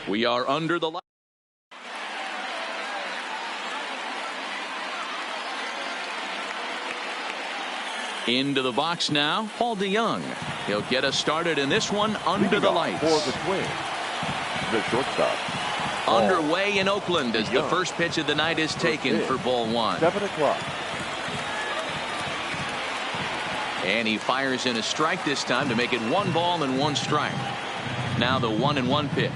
We are under the light. Into the box now, Paul DeJong. He'll get us started in this one under the lights. For the Twins, the shortstop. Underway in Oakland as the first pitch of the night is taken for ball one. 7 o'clock. And he fires in a strike this time to make it 1 ball and 1 strike. Now the 1-1 pitch.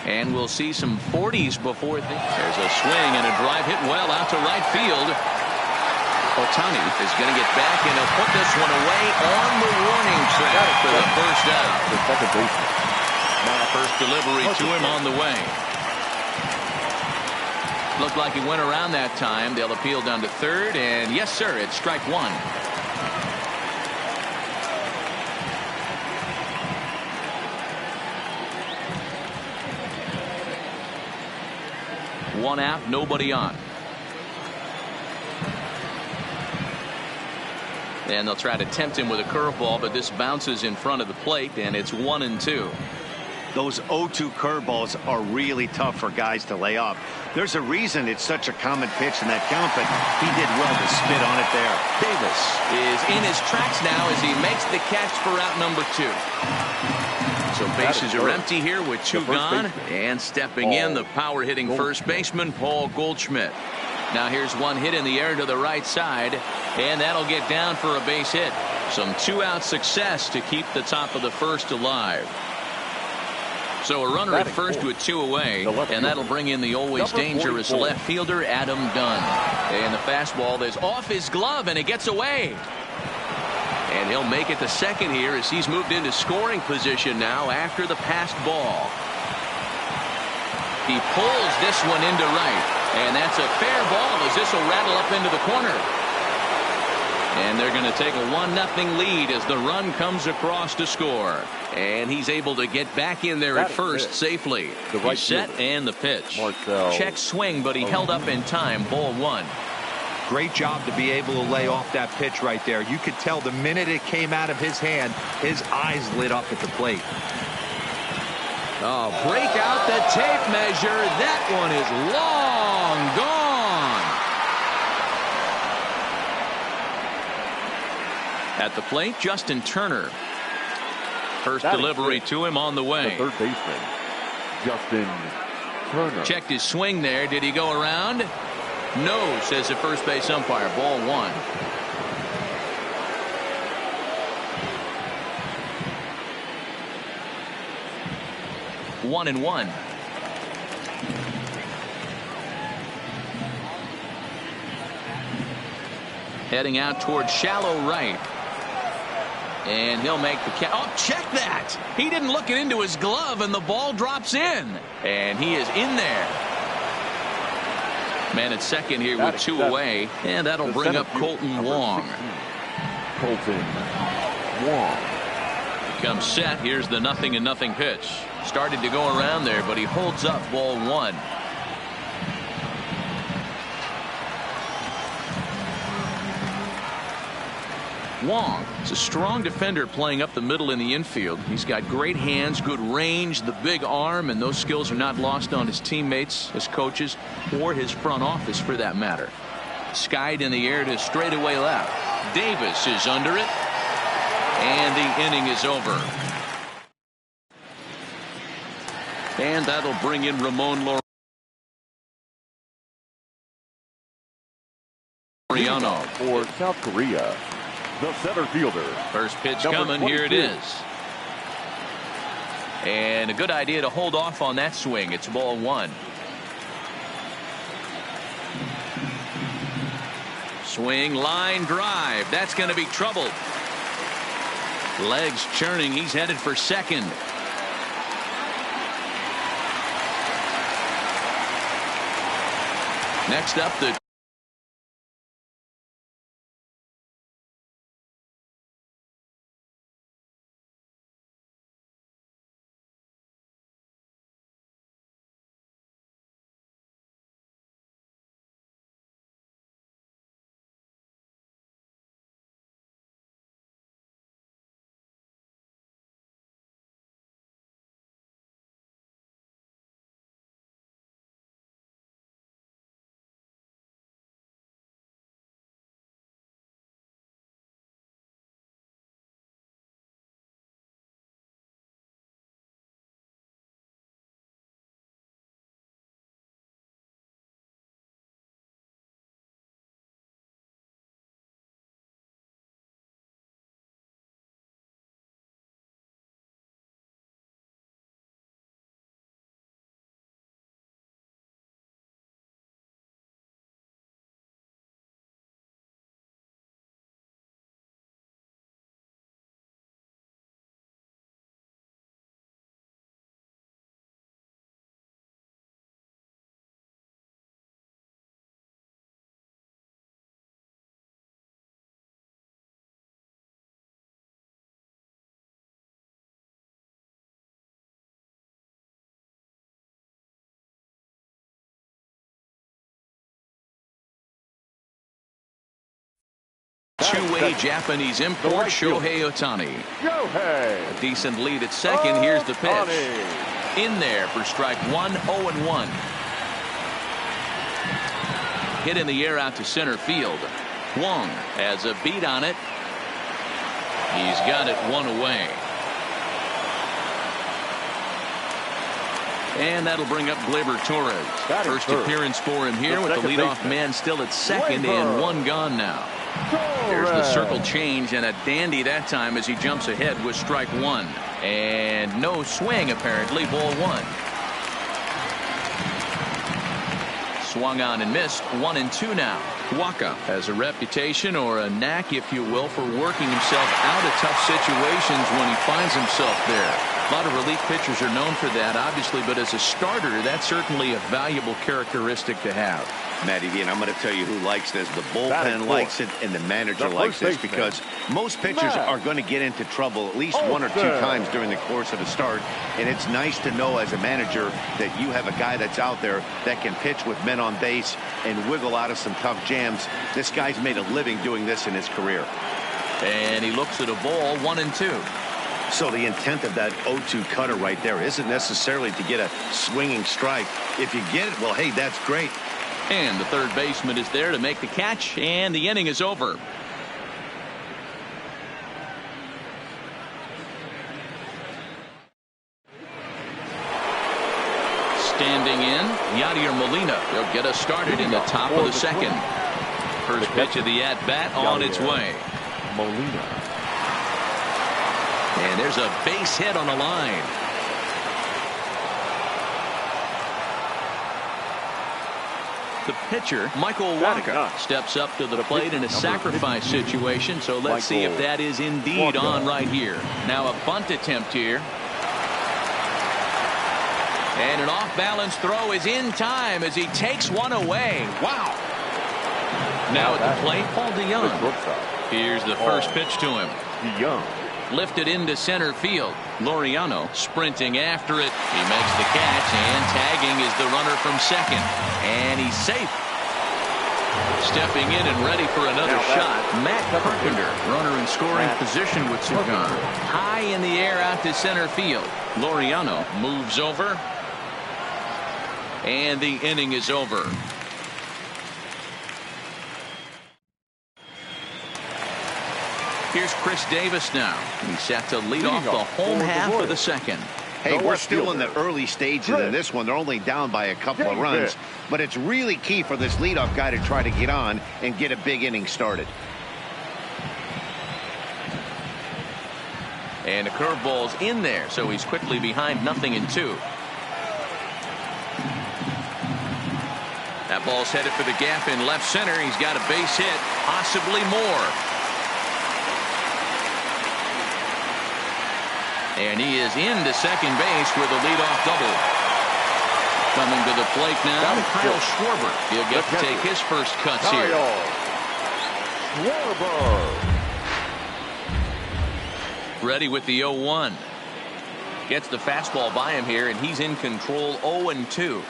And we'll see some 40s before there's a swing and a drive hit well out to right field. Ohtani is going to get back and he'll put this one away on the warning track for the first out. The second baseman. First delivery to him on the way. Looked like he went around that time. They'll appeal down to third, and yes, sir, it's strike 1. One out, nobody on. And they'll try to tempt him with a curveball, but this bounces in front of the plate, and it's 1-2. Those 0-2 curveballs are really tough for guys to lay off. There's a reason it's such a common pitch in that count, but he did well to spit on it there. Davis is in his tracks now as he makes the catch for out number 2. So bases are empty here with 2 gone. And stepping in, the power hitting first baseman, Paul Goldschmidt. Now here's one hit in the air to the right side, and that'll get down for a base hit. Some 2-out success to keep the top of the first alive. So a runner at first with 2 away, and that'll bring in the always dangerous left fielder, Adam Dunn. And the fastball is off his glove, and it gets away. And he'll make it to second here as he's moved into scoring position now after the passed ball. He pulls this one into right, and that's a fair ball as this will rattle up into the corner. And they're going to take a 1-0 lead as the run comes across to score. And he's able to get back in there at first safely. He's set and the pitch. Check swing, but he held up in time. Ball 1. Great job to be able to lay off that pitch right there. You could tell the minute it came out of his hand, his eyes lit up at the plate. Oh, break out the tape measure. That one is long gone. At the plate, Justin Turner. First delivery to him on the way. The third baseman, Justin Turner. Checked his swing there. Did he go around? No, says the first base umpire. Ball 1. One and 1. Heading out towards shallow right. And he'll make the catch. Oh, check that. He didn't look it into his glove, and the ball drops in. And he is in there. Man at second here with 2 away. And that'll bring up Colton Wong. Colton Wong. Comes set. Here's the 0-0 pitch. Started to go around there, but he holds up. Ball 1. Wong is a strong defender playing up the middle in the infield. He's got great hands, good range, the big arm, and those skills are not lost on his teammates, his coaches, or his front office for that matter. Skied in the air to straightaway left. Davis is under it, and the inning is over. And that'll bring in Ramon Laureano. For South Korea, the center fielder. First pitch coming. Here it is. And a good idea to hold off on that swing. It's ball 1. Swing, line drive. That's going to be trouble. Legs churning. He's headed for second. Next up, the two-way Japanese import, Shohei Ohtani. A decent lead at second. Here's the pitch. In there for strike one, 0-1. Hit in the air out to center field. Wong has a beat on it. He's got it one away. And that'll bring up Gleyber Torres. First appearance for him here with the leadoff man still at second and one gone now. There's the circle change and a dandy that time as he jumps ahead with strike one. And no swing apparently, ball one. Swung on and missed, 1-2 now. Waka has a reputation or a knack, if you will, for working himself out of tough situations when he finds himself there. A lot of relief pitchers are known for that, obviously, but as a starter, that's certainly a valuable characteristic to have. Matty V, and I'm going to tell you who likes this. The bullpen likes it, and the manager likes this because most pitchers are going to get into trouble at least one or two times during the course of a start, and it's nice to know as a manager that you have a guy that's out there that can pitch with men on base and wiggle out of some tough jams. This guy's made a living doing this in his career. And he looks at a ball, 1-2. So the intent of that 0-2 cutter right there isn't necessarily to get a swinging strike. If you get it, well, hey, that's great. And the third baseman is there to make the catch, and the inning is over. Standing in, Yadier Molina. He'll get us started in the top of the second. First pitch of the at-bat on its way. Molina. And there's a base hit on the line. The pitcher, Michael Wacha, steps up to the plate in a sacrifice situation. So let's see if that is indeed on right here. Now a bunt attempt here. And an off-balance throw is in time as he takes one away. Wow. Now at the plate, Paul DeJong. Here's the first pitch to him. DeJong. Lifted into center field. Laureano sprinting after it. He makes the catch, and tagging is the runner from second. And he's safe. Stepping in and ready for another shot. Matt Carpenter, runner in scoring position with Sagan. High in the air out to center field. Laureano moves over. And the inning is over. Here's Chris Davis now. He's set to lead off the home half of the second. Hey, we're still in the early stages of this one. They're only down by a couple of runs, but it's really key for this leadoff guy to try to get on and get a big inning started. And the curveball's in there, so he's quickly behind 0-2. That ball's headed for the gap in left center. He's got a base hit, possibly more. And he is into second base with a leadoff double. Coming to the plate now, Kyle Schwarber. He'll get to take his first cuts here. Ready with the 0-1. Gets the fastball by him here, and he's in control, 0-2.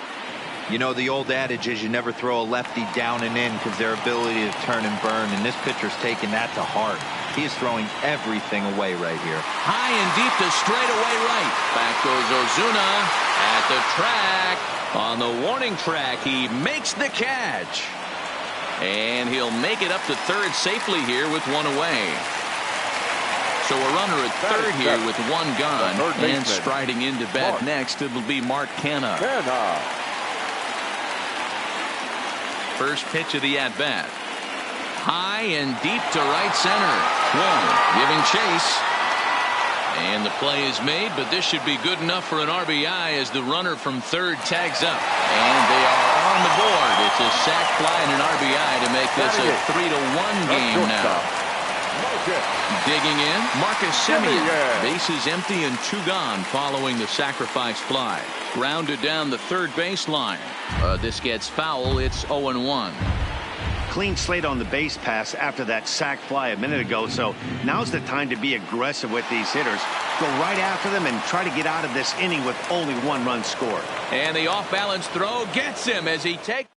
You know, the old adage is you never throw a lefty down and in because their ability to turn and burn, and this pitcher's taking that to heart. He is throwing everything away right here. High and deep to straightaway right. Back goes Ozuna at the track. On the warning track, he makes the catch. And he'll make it up to third safely here with one away. So a runner at third here with one gone. And striding into bat next, it'll be Mark Canha. First pitch of the at-bat. High and deep to right center. Wong giving chase. And the play is made, but this should be good enough for an RBI as the runner from third tags up. And they are on the board. It's a sac fly and an RBI to make this a 3-1 game now. Digging in, Marcus Semien. Bases empty and 2 gone following the sacrifice fly. Grounded down the third baseline. This gets foul. It's 0-1. Clean slate on the base pass after that sac fly a minute ago, so now's the time to be aggressive with these hitters. Go right after them and try to get out of this inning with only 1 run scored. And the off-balance throw gets him as he takes.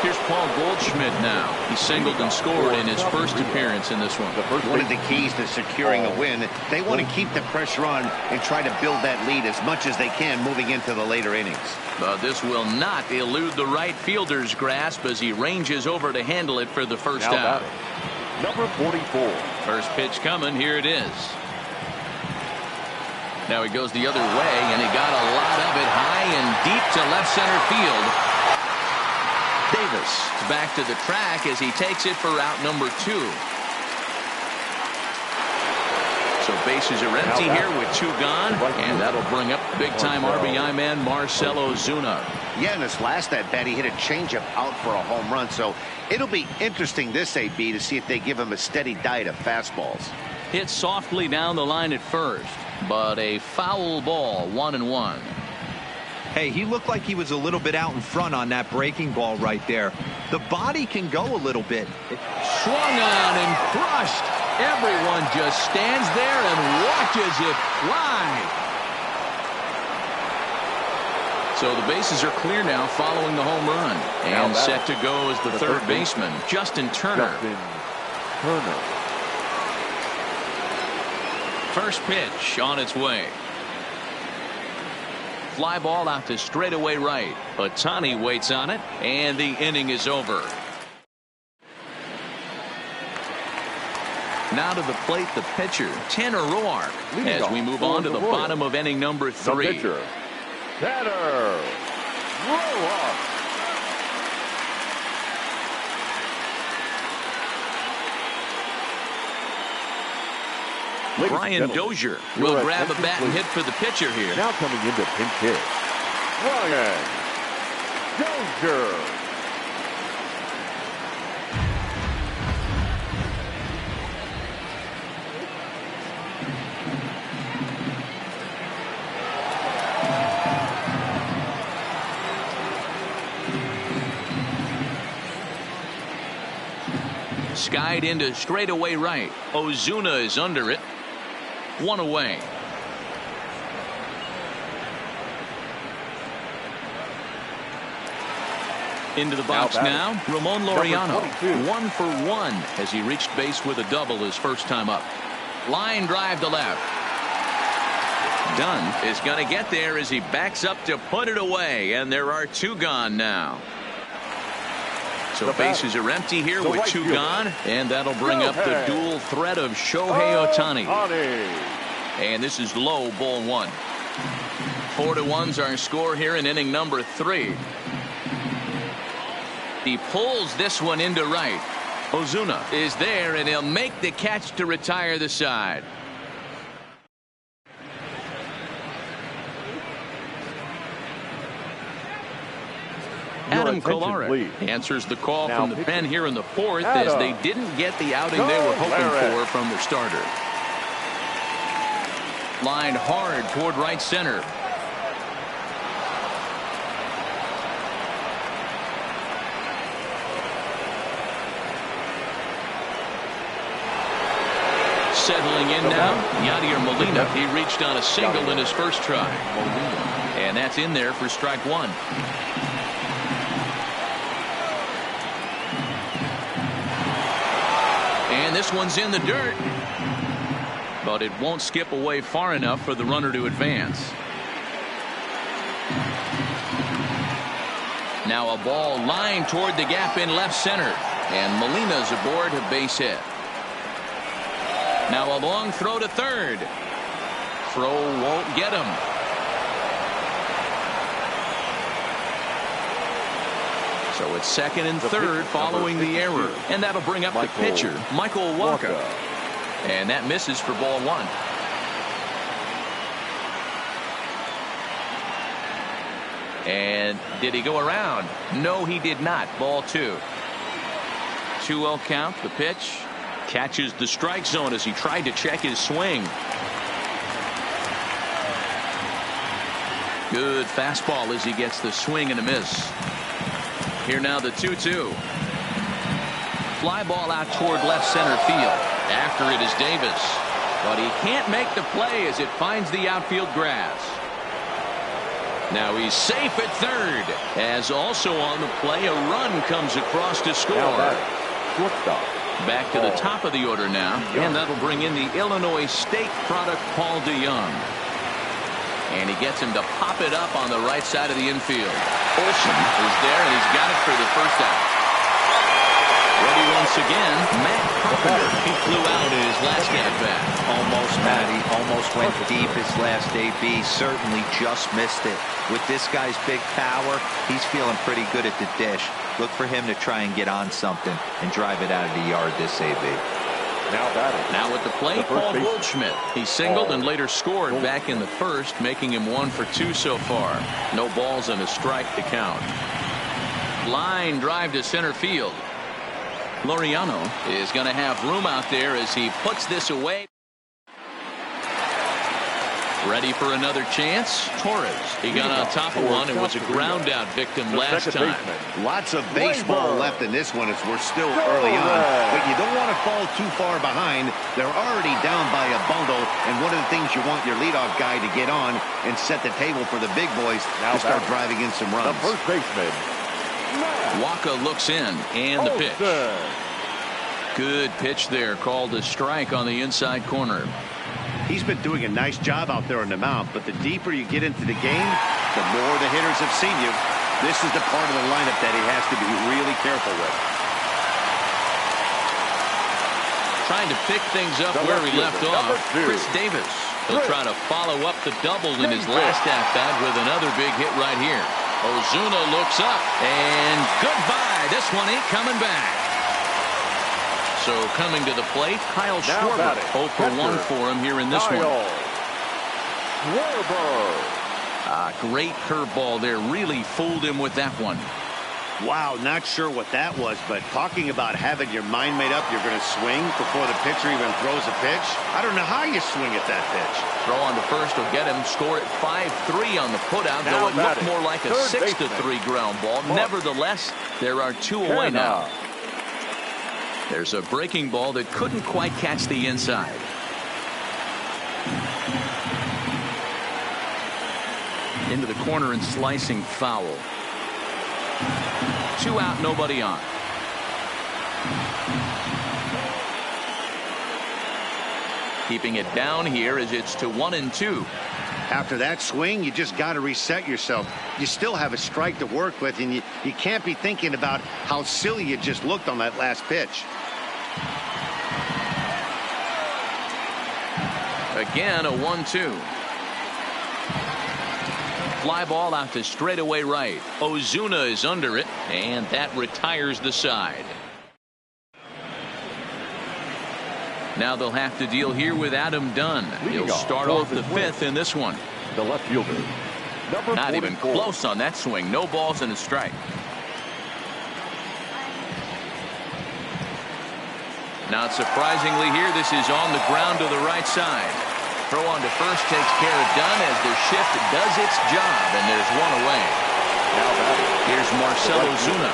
Here's Paul Goldschmidt now. He singled and scored in his first appearance in this one. One of the keys to securing a win, they want to keep the pressure on and try to build that lead as much as they can moving into the later innings. But this will not elude the right fielder's grasp as he ranges over to handle it for the first out. Number 44. First pitch coming. Here it is. Now he goes the other way, and he got a lot of it high and deep to left center field. Davis back to the track as he takes it for out number 2. So bases are empty here with 2 gone, and that'll bring up big-time RBI man Marcell Ozuna. Yeah, in his last at-bat, he hit a changeup out for a home run, so it'll be interesting this AB to see if they give him a steady diet of fastballs. Hit softly down the line at first, but a foul ball, 1-1. Hey, he looked like he was a little bit out in front on that breaking ball right there. The body can go a little bit. Swung on and crushed. Everyone just stands there and watches it fly. So the bases are clear now following the home run. And set to go is the third baseman, Justin Turner. First pitch on its way. Fly ball out to straightaway right. Ohtani waits on it, and the inning is over. Now to the plate, the pitcher, Tanner Roark, as we move on to the bottom of inning number 3. The pitcher, Tanner Roark. Brian Dozier will grab a bat and hit for the pitcher here. Now coming into pinch hit, Brian Dozier. Skied into straightaway right. Ozuna is under it. 1 away. Into the box now. Ramon Laureano. 1 for 1 as he reached base with a double his first time up. Line drive to left. Dunn is going to get there as he backs up to put it away, and there are 2 gone now. So bases are empty here with 2 gone, and that'll bring up the dual threat of Shohei Ohtani. And this is low, ball 1. 4-1's our score here in inning number 3. He pulls this one into right. Ozuna is there, and he'll make the catch to retire the side. Adam Kolarek answers the call from the pen here in the 4th as they didn't get the outing they were hoping for from their starter. Lined hard toward right center. Settling in now, Yadier Molina. He reached on a single in his first try. And that's in there for strike 1. And this one's in the dirt. But it won't skip away far enough for the runner to advance. Now a ball lined toward the gap in left center. And Molina's aboard a base hit. Now a long throw to third. Throw won't get him. So it's second and third following the error. And that'll bring up the pitcher, Michael Wacha. And that misses for ball 1. And did he go around? No, he did not. Ball 2. 2-0 count. The pitch. Catches the strike zone as he tried to check his swing. Good fastball as he gets the swing and a miss. Here now the 2-2. Fly ball out toward left center field. After it is Davis. But he can't make the play as it finds the outfield grass. Now he's safe at third, as also on the play a run comes across to score. Back to the top of the order now, and that'll bring in the Illinois State product Paul DeJong. And he gets him to pop it up on the right side of the infield. Olsen is there, and he's got it for the first out. Ready once again, Matt Carpenter. He flew out in his last at-bat. Almost, Matty. Almost went deep his last AB. Certainly just missed it. With this guy's big power, he's feeling pretty good at the dish. Look for him to try and get on something and drive it out of the yard this AB. Now at the plate, Paul Goldschmidt. He singled and later scored back in the first, making him 1 for 2 so far. No balls and a strike to count. Line drive to center field. Laureano is going to have room out there as he puts this away. Ready for another chance. Torres. He got on top of one and was a ground out victim last time. Lots of baseball left in this one as we're still early on, but you don't want to fall too far behind. They're already down by a bundle, and one of the things you want your leadoff guy to get on and set the table for the big boys to start driving in some runs. The first baseman, Waka looks in, and the pitch. Good pitch there, called a strike on the inside corner. He's been doing a nice job out there on the mound, but the deeper you get into the game, the more the hitters have seen you. This is the part of the lineup that he has to be really careful with. Trying to pick things up where he left off. Chris Davis. He'll try to follow up the double in his last at-bat with another big hit right here. Ozuna looks up, and goodbye. This one ain't coming back. So coming to the plate, Kyle Schwarber. 0 for 1 for him here in this one. Great curveball there. Really fooled him with that one. Wow, not sure what that was, but talking about having your mind made up, you're going to swing before the pitcher even throws a pitch. I don't know how you swing at that pitch. Throw on to first will get him. Score at 5-3 on the putout, though it looked more like a 6-3 ground ball. Nevertheless, there are 2 away now. There's a breaking ball that couldn't quite catch the inside. Into the corner and slicing foul. 2 out, nobody on. Keeping it down here as it's to 1-2. After that swing, you just got to reset yourself. You still have a strike to work with, and you can't be thinking about how silly you just looked on that last pitch. Again, a 1-2. Fly ball out to straightaway right. Ozuna is under it, and that retires the side. Now they'll have to deal here with Adam Dunn. He'll start off the 5th in this one. The left fielder, Not even close on that swing. No balls and a strike. Not surprisingly here, this is on the ground to the right side. Throw on to first takes care of Dunn as the shift does its job, and there's 1 away. Here's Marcell Ozuna.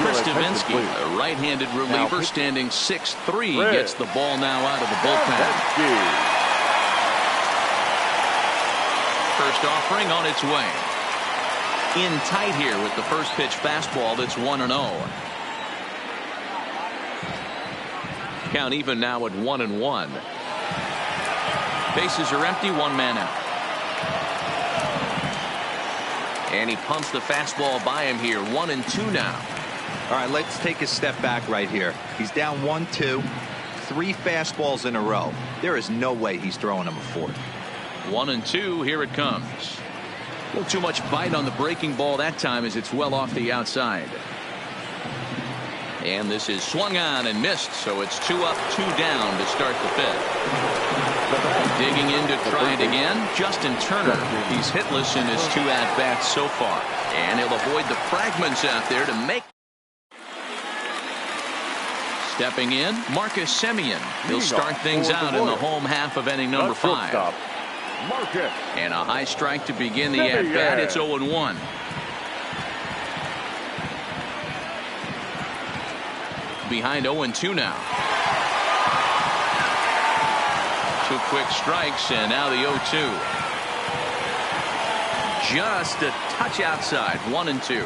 Chris Devenski, a right-handed reliever, standing 6'3", gets the ball now out of the bullpen. First offering on its way. In tight here with the first pitch fastball that's 1-0. Count even now at 1-1. Bases are empty, 1 man out. And he pumps the fastball by him here. 1-2 now. All right, let's take a step back right here. He's down 1-2, 3 fastballs in a row. There is no way he's throwing him a 4th. 1-2, here it comes. A little too much bite on the breaking ball that time as it's well off the outside. And this is swung on and missed, so it's 2 up, 2 down to start the 5th. Digging in to try it again, Justin Turner. He's hitless in his 2 at-bats so far. And he'll avoid the fragments out there to make. Stepping in, Marcus Semien. He'll start things out in the home half of inning number 5. And a high strike to begin the at-bat. It's 0-1. Behind 0-2 now. 2 quick strikes, and now the 0-2. Just a touch outside. 1-2.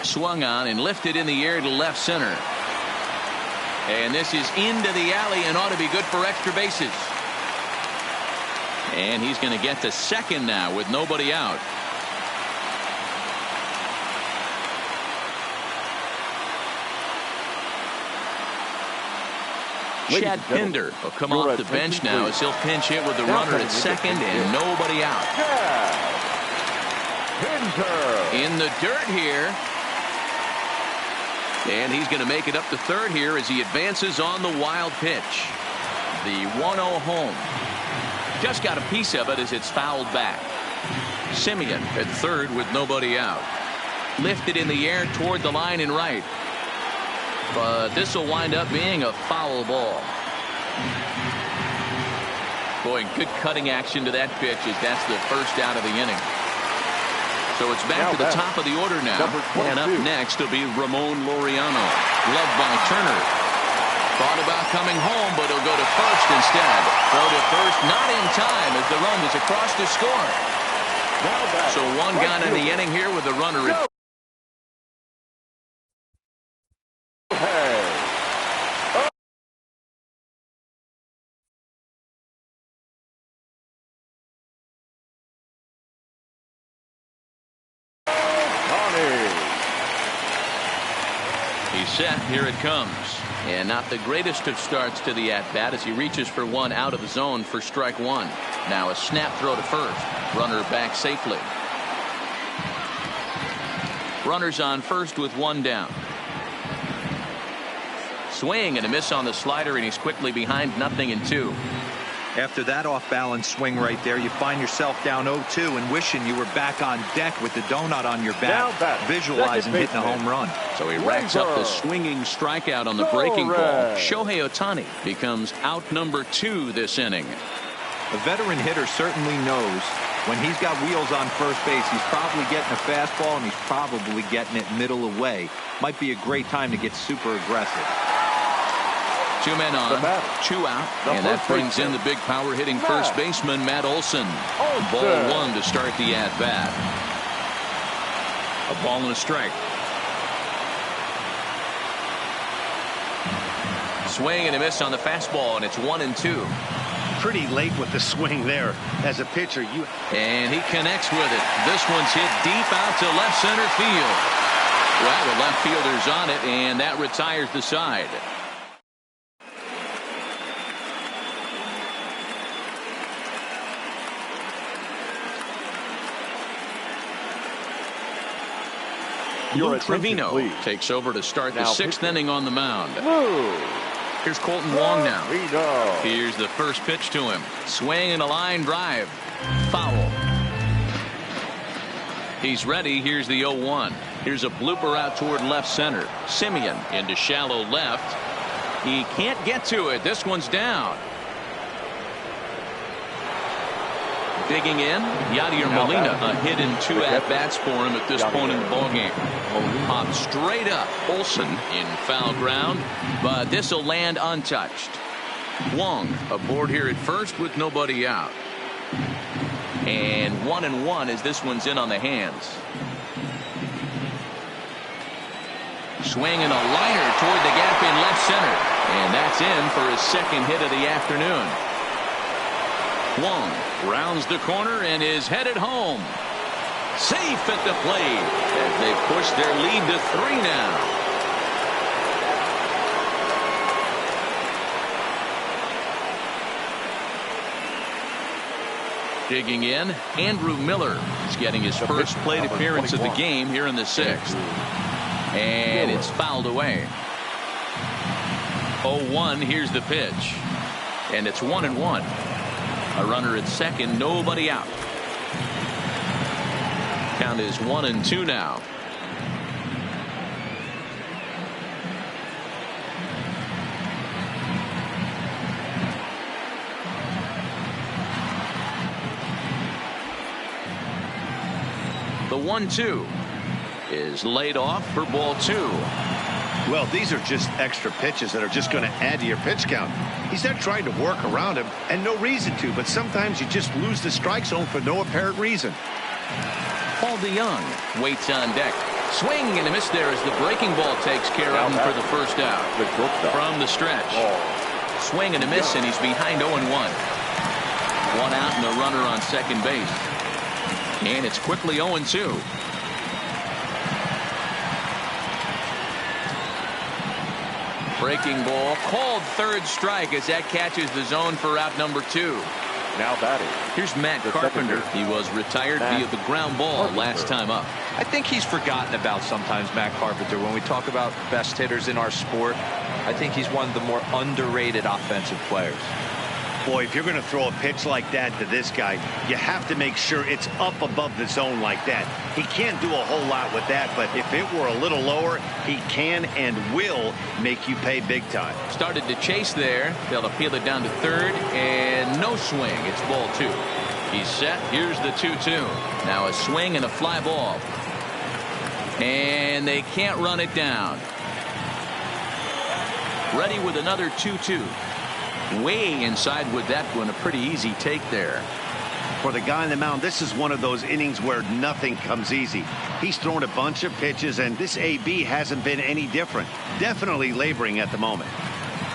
Swung on and lifted in the air to left center. And this is into the alley and ought to be good for extra bases. And he's going to get to second now with nobody out. Chad Pinder will come off the bench now as he'll pinch hit with the runner at second and nobody out. In the dirt here. And he's going to make it up to third here as he advances on the wild pitch. The 1-0 home. Just got a piece of it as it's fouled back. Semien at third with nobody out. Lifted in the air toward the line and right. But this will wind up being a foul ball. Boy, good cutting action to that pitch as that's the first out of the inning. So it's back to the top of the order now. And up next will be Ramon Laureano. Gloved by Turner. Thought about coming home, but he'll go to first instead. Throw to first, not in time as the run is across to score. So one gone in the inning here with the runner at set. Here it comes. And not the greatest of starts to the at-bat as he reaches for one out of the zone for strike one. Now a snap throw to first. Runner back safely. Runners on first with one down. Swing and a miss on the slider, and he's quickly behind 0-2. After that off-balance swing right there, you find yourself down 0-2 and wishing you were back on deck with the donut on your back, visualizing hitting a home run. So he racks up the swinging strikeout on the breaking ball. Shohei Ohtani becomes out number 2 this inning. A veteran hitter certainly knows when he's got wheels on first base, he's probably getting a fastball and he's probably getting it middle away. Might be a great time to get super aggressive. 2 men on, 2 out, and that brings in the big power hitting first baseman Matt Olson. Ball 1 to start the at bat. A ball and a strike. Swing and a miss on the fastball, and it's 1-2. Pretty late with the swing there. As a pitcher, and he connects with it. This one's hit deep out to left center field. Well, the left fielder's on it, and that retires the side. Lou Trevino takes over to start the 6th inning on the mound. Here's Colton Wong now. Here's the first pitch to him. Swing and a line drive. Foul. He's ready. Here's the 0-1. Here's a blooper out toward left center. Semien into shallow left. He can't get to it. This one's down. Digging in, Yadier Molina, a hit in 2 at-bats for him at this point in the ballgame. Popped straight up. Olson in foul ground, but this will land untouched. Wong aboard here at first with nobody out. And 1-1 as this one's in on the hands. Swing and a liner toward the gap in left center. And that's in for his 2nd hit of the afternoon. Wong rounds the corner and is headed home. Safe at the plate as they push their lead to 3 now. Digging in, Andrew Miller is getting his first plate appearance of the game here in the 6th. And it's fouled away. 0-1, here's the pitch. And it's 1-1. A runner at second, nobody out. Count is 1-2 now. The 1-2 is laid off for ball 2. Well, these are just extra pitches that are just going to add to your pitch count. He's not trying to work around him, and no reason to, but sometimes you just lose the strike zone for no apparent reason. Paul DeJong waits on deck. Swing and a miss there as the breaking ball takes care of him for the first out. From the stretch. Swing and a miss, and he's behind 0-1. 1 out and a runner on second base. And it's quickly 0-2. Breaking ball called third strike as that catches the zone for out number 2. Now batting. Here's Matt Carpenter. He was retired via the ground ball last time up. I think he's forgotten about sometimes, Matt Carpenter. When we talk about best hitters in our sport, I think he's one of the more underrated offensive players. Boy, if you're going to throw a pitch like that to this guy, you have to make sure it's up above the zone like that. He can't do a whole lot with that, but if it were a little lower, he can and will make you pay big time. Started to chase there. They'll appeal it down to third, and no swing. It's ball 2. He's set. Here's the 2-2. Now a swing and a fly ball. And they can't run it down. Ready with another 2-2. Way inside with that one. A pretty easy take there. For the guy on the mound, this is one of those innings where nothing comes easy. He's thrown a bunch of pitches, and this AB hasn't been any different. Definitely laboring at the moment.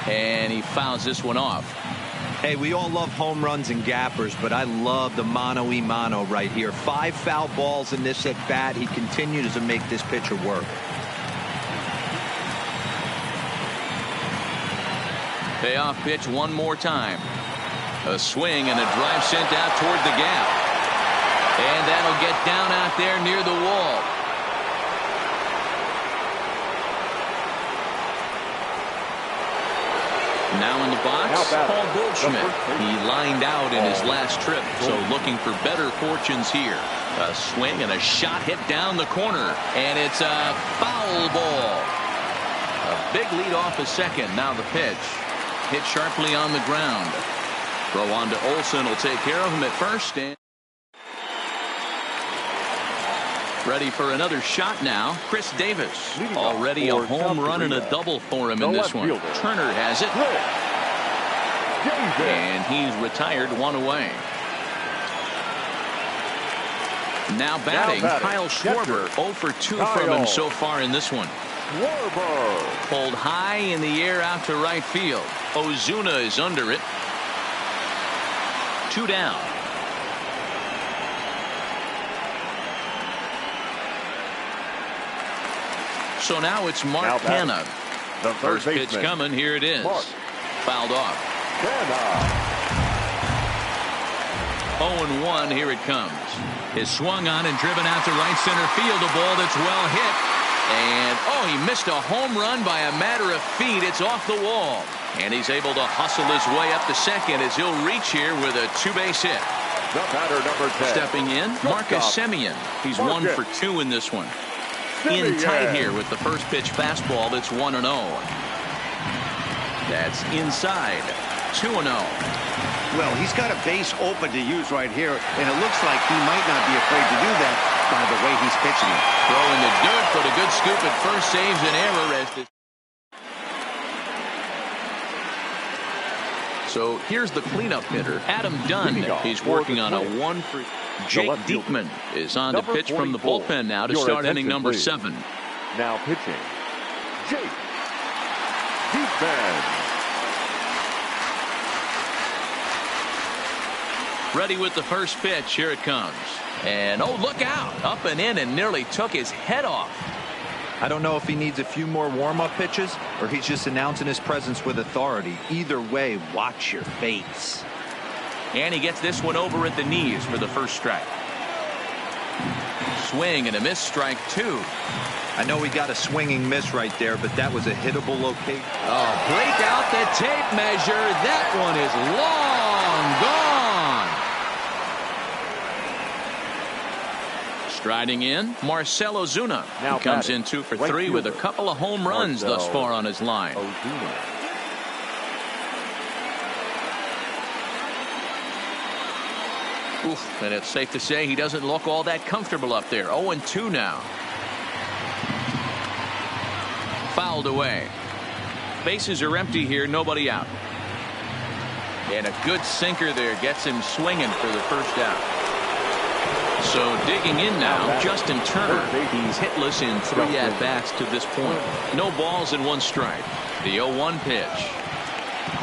And he fouls this one off. Hey, we all love home runs and gappers, but I love the mano-y-mano right here. 5 foul balls in this at bat. He continues to make this pitcher work. Payoff pitch one more time. A swing and a drive sent out toward the gap. And that'll get down out there near the wall. Now in the box, Paul Goldschmidt. He lined out in his last trip, so looking for better fortunes here. A swing and a shot hit down the corner, and it's a foul ball. A big lead off a second. Now the pitch. Hit sharply on the ground. Throw on to Olson will take care of him at first. And ready for another shot now. Chris Davis. Already a home run and a double for him in this one. Turner has it. And he's retired 1 away. Now batting, Kyle Schwarber. 0 for 2 from him so far in this one. Pulled high in the air out to right field. Ozuna is under it. 2 down. So now it's Mark Canha. The First pitch coming. Here it is. Fouled off. 0-1. Here it comes. Is swung on and driven out to right center field. A ball that's well hit. And, he missed a home run by a matter of feet. It's off the wall. And he's able to hustle his way up to second as he'll reach here with a 2-base hit. The batter, number 10. Stepping in, Marcus Semien. He's 1 for 2 in this one. In tight here with the first pitch fastball that's 1-0. That's inside. 2-0. Well, he's got a base open to use right here, and it looks like he might not be afraid to do that by the way he's pitching it. Throw in the dirt, but a good scoop at first saves an error as the... So here's the cleanup hitter, Adam Dunn. He's working on a 1 for... Jake Diekman is on to pitch from the bullpen now to start inning number 7. Now pitching, Jake Diekman. Ready with the first pitch. Here it comes. And look out. Up and in and nearly took his head off. I don't know if he needs a few more warm-up pitches or he's just announcing his presence with authority. Either way, watch your face. And he gets this one over at the knees for the first strike. Swing and a miss, strike 2. I know we got a swinging miss right there, but that was a hittable location. Break out the tape measure. That one is long gone. Striding in, Marcell Ozuna. He comes in 2 for 3 with a couple of home runs thus far on his line. Oof, and it's safe to say he doesn't look all that comfortable up there. 0-2 now. fouled away. Bases are empty here, nobody out. And a good sinker there gets him swinging for the first out. So digging in now, Justin Turner. He's hitless in 3 at-bats to this point. No balls and 1 strike. The 0-1 pitch.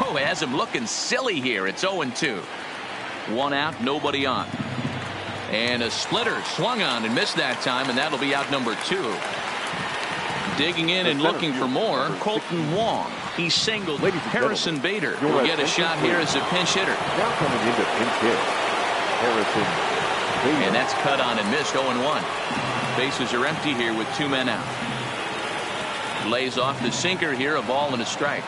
Oh, has him looking silly here. It's 0-2. 1 out, nobody on. And a splitter swung on and missed that time, and that'll be out number 2. Digging in and looking for more, Colton Wong. He singled. Harrison Bader will get a shot here as a pinch hitter. Now coming into pinch hit, Harrison Bader. And that's cut on and missed. 0-1. Bases are empty here with 2 men out. Lays off the sinker here, a ball and a strike.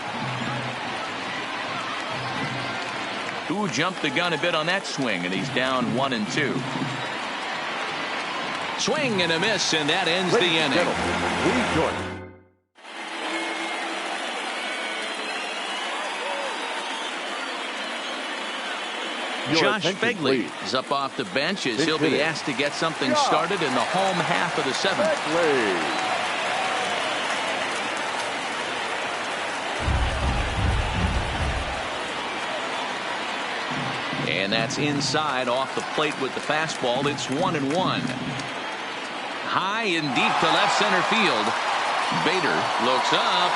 Who jumped the gun a bit on that swing, and he's down 1-2. Swing and a miss, and that ends the inning. Josh Begley is up off the bench as he'll be asked to get something started in the home half of the 7th. And that's inside off the plate with the fastball. It's 1-1. High and deep to left center field. Bader looks up.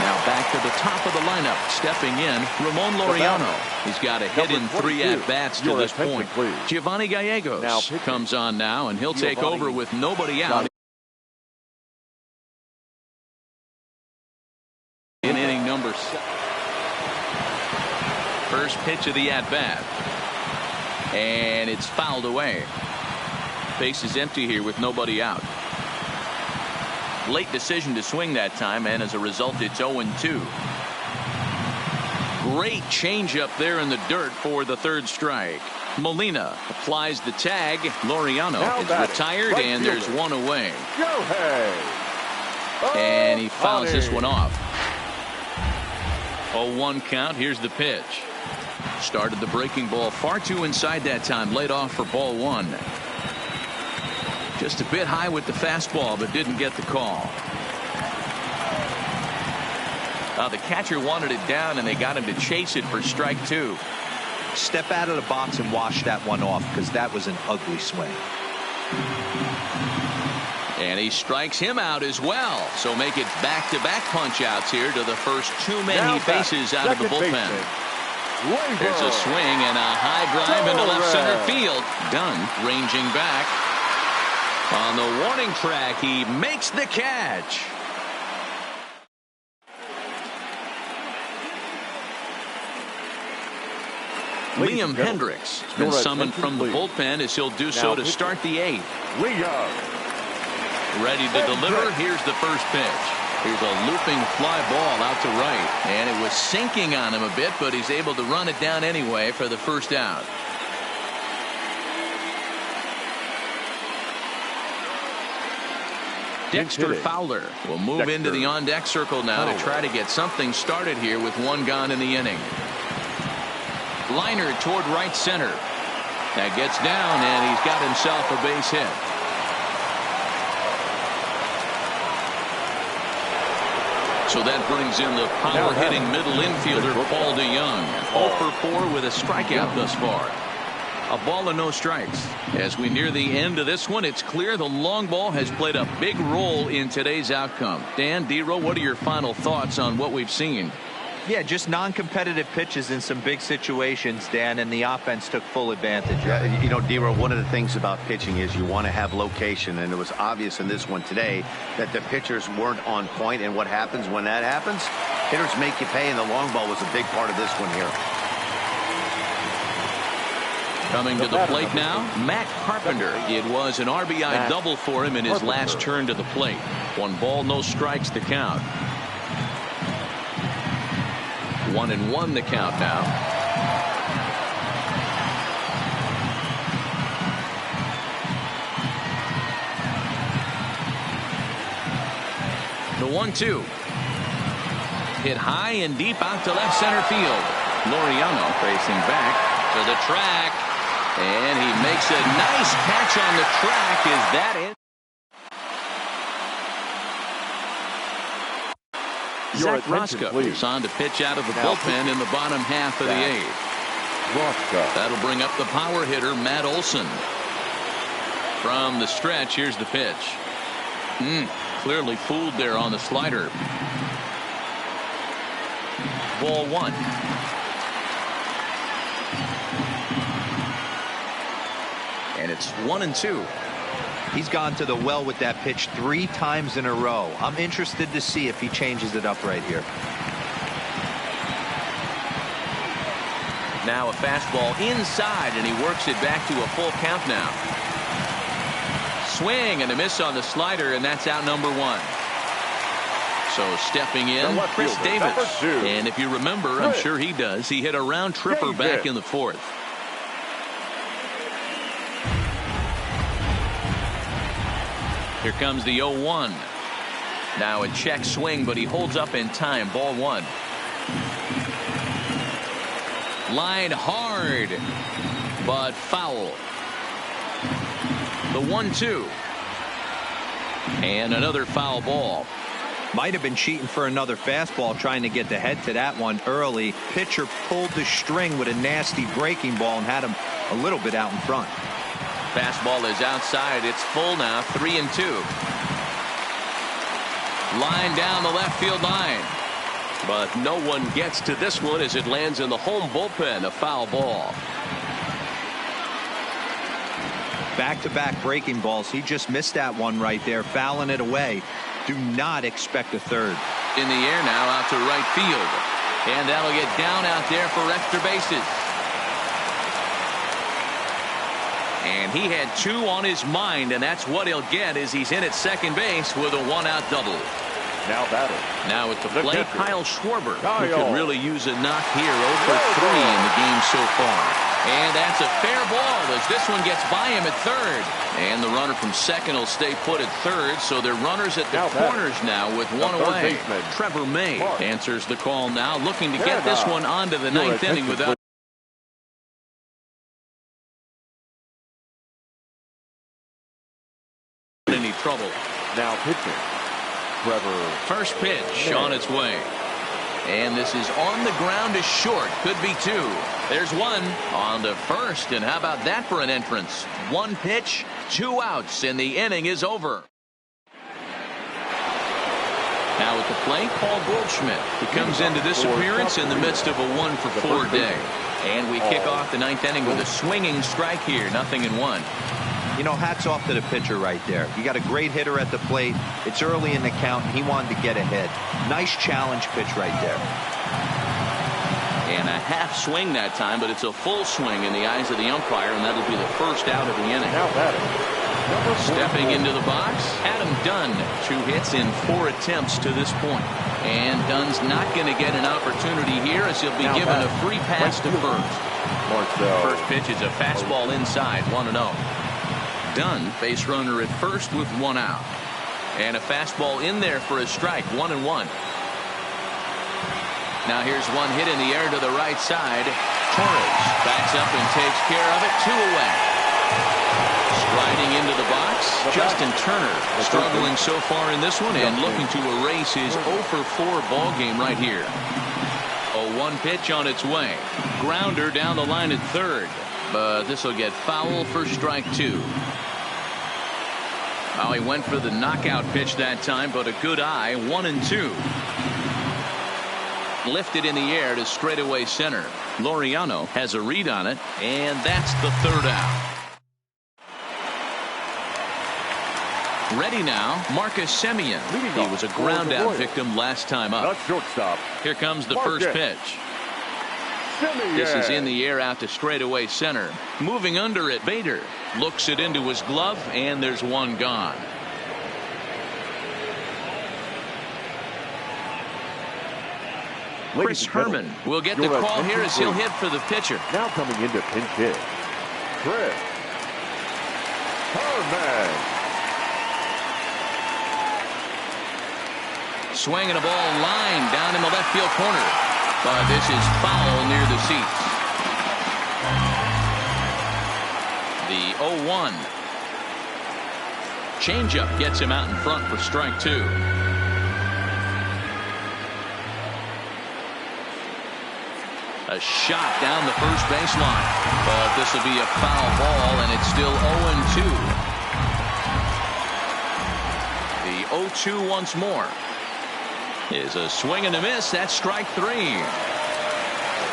Now back to the top of the lineup. Stepping in, Ramon Laureano. He's got a hit in 3 at-bats to this point. Giovanni Gallegos comes on now, and he'll take over with nobody out. In inning number 7. First pitch of the at-bat. And it's fouled away. Base is empty here with nobody out. Late decision to swing that time, and as a result, it's 0-2. Great changeup there in the dirt for the 3rd strike. Molina applies the tag. Laureano is retired, and there's 1 away. And he fouls this one off. 0-1 count. Here's the pitch. Started the breaking ball far too inside that time. Laid off for ball 1. Just a bit high with the fastball, but didn't get the call. The catcher wanted it down, and they got him to chase it for strike 2. Step out of the box and wash that one off, because that was an ugly swing. And he strikes him out as well. So make it back-to-back punch-outs here to the first 2 men he faces out of the bullpen. There's a swing and a high drive into left center field. Dunn ranging back. On the warning track, he makes the catch. Liam Hendricks has been summoned from the bullpen as he'll do so to start the 8th. Ready to deliver. Here's the first pitch. Here's a looping fly ball out to right. And it was sinking on him a bit, but he's able to run it down anyway for the first out. Dexter Fowler will move into the on-deck circle now to try to get something started here with 1 gone in the inning. Liner toward right center. That gets down, and he's got himself a base hit. So that brings in the power-hitting middle infielder Paul DeJong. 0 for 4 with a strikeout thus far. A ball and no strikes. As we near the end of this one, it's clear the long ball has played a big role in today's outcome. Dan, D-Row, what are your final thoughts on what we've seen? Yeah, just non-competitive pitches in some big situations, Dan, and the offense took full advantage. Yeah, you know, D-Row, one of the things about pitching is you want to have location, and it was obvious in this one today that the pitchers weren't on point, and what happens when that happens? Hitters make you pay, and the long ball was a big part of this one here. Coming to the plate now, Matt Carpenter. It was an RBI double for him in his last turn to the plate. 1 ball, no strikes to count. 1-1 the count now. The 1-2. Hit high and deep out to left center field. Laureano facing back to the track. And he makes a nice catch on the track. Is that it? Zach Roscoe is on to pitch out of the bullpen in the bottom half of the eighth. That'll bring up the power hitter, Matt Olson. From the stretch, here's the pitch. Clearly fooled there on the slider. Ball one. And it's 1-2. He's gone to the well with that pitch 3 times in a row. I'm interested to see if he changes it up right here. Now a fastball inside, and he works it back to a full count now. Swing and a miss on the slider, and that's out number 1. So stepping in, Chris Davis. And if you remember, I'm sure he does, he hit a round tripper back in the 4th. Here comes the 0-1. Now a check swing, but he holds up in time. Ball 1. Line hard, but foul. The 1-2. And another foul ball. Might have been cheating for another fastball, trying to get the head to that one early. Pitcher pulled the string with a nasty breaking ball and had him a little bit out in front. Fastball is outside. It's full now. 3-2. Line down the left field line. But no one gets to this one as it lands in the home bullpen. A foul ball. Back-to-back breaking balls. He just missed that one right there, fouling it away. Do not expect a third. In the air now out to right field. And that'll get down out there for extra bases. And he had 2 on his mind, and that's what he'll get as he's in at second base with a 1-out double. Now at the plate, Kyle Schwarber, who could really use a knock here. 0 for 3 in the game so far. And that's a fair ball as this one gets by him at third. And the runner from second will stay put at third, so they're runners at the corners now with 1 away. Trevor May answers the call now, looking to get this one onto the 9th inning without any trouble. Now pitching. Trevor. First pitch on its way. And this is on the ground to short. Could be 2. There's 1 on to first. And how about that for an entrance? 1 pitch, 2 outs, and the inning is over. Now at the plate, Paul Goldschmidt. He comes into this appearance in the midst of a 1 for 4 day. And we kick off the 9th inning with a swinging strike here. 0-1. You know, hats off to the pitcher right there. You got a great hitter at the plate. It's early in the count, and he wanted to get ahead. Nice challenge pitch right there. And a half swing that time, but it's a full swing in the eyes of the umpire, and that'll be the first out of the inning. Stepping into the box, Adam Dunn. 2 hits in 4 attempts to this point. And Dunn's not going to get an opportunity here as he'll be given a free pass to first. First pitch is a fastball inside, 1-0. Dunn, base runner at first with 1 out. And a fastball in there for a strike, 1-1. Now here's one hit in the air to the right side. Torres backs up and takes care of it. 2 away. Striding into the box, Justin Turner struggling so far in this one and looking to erase his 0 for 4 ball game right here. A 1 pitch on its way. Grounder down the line at third. But this will get foul for strike 2. Well, he went for the knockout pitch that time, but a good eye. 1-2. Lifted in the air to straightaway center. Laureano has a read on it, and that's the 3rd out. Ready now, Marcus Semien. He was a ground out victim last time up. Here comes the first pitch. This is in the air out to straightaway center. Moving under it, Bader looks it into his glove, and there's 1 gone. Chris Herman will get the call here as he'll hit for the pitcher. Now coming into pinch hit, Chris Herman. Swinging a ball line down in the left field corner. But this is foul near the seats. 0-1. Changeup gets him out in front for strike 2. A shot down the first baseline, but this will be a foul ball, and it's still 0-2. The 0-2 once more is a swing and a miss. That's strike 3.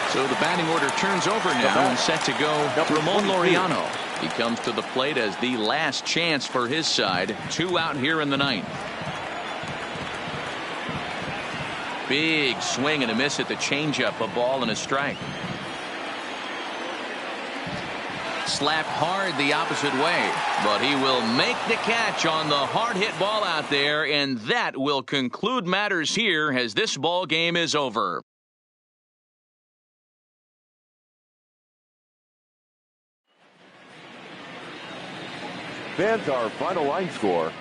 So the batting order turns over now and set to go Ramon Laureano. He comes to the plate as the last chance for his side. 2 out here in the ninth. Big swing and a miss at the changeup. A ball and a strike. Slapped hard the opposite way, but he will make the catch on the hard hit ball out there, and that will conclude matters here as this ball game is over. Fans, our final line score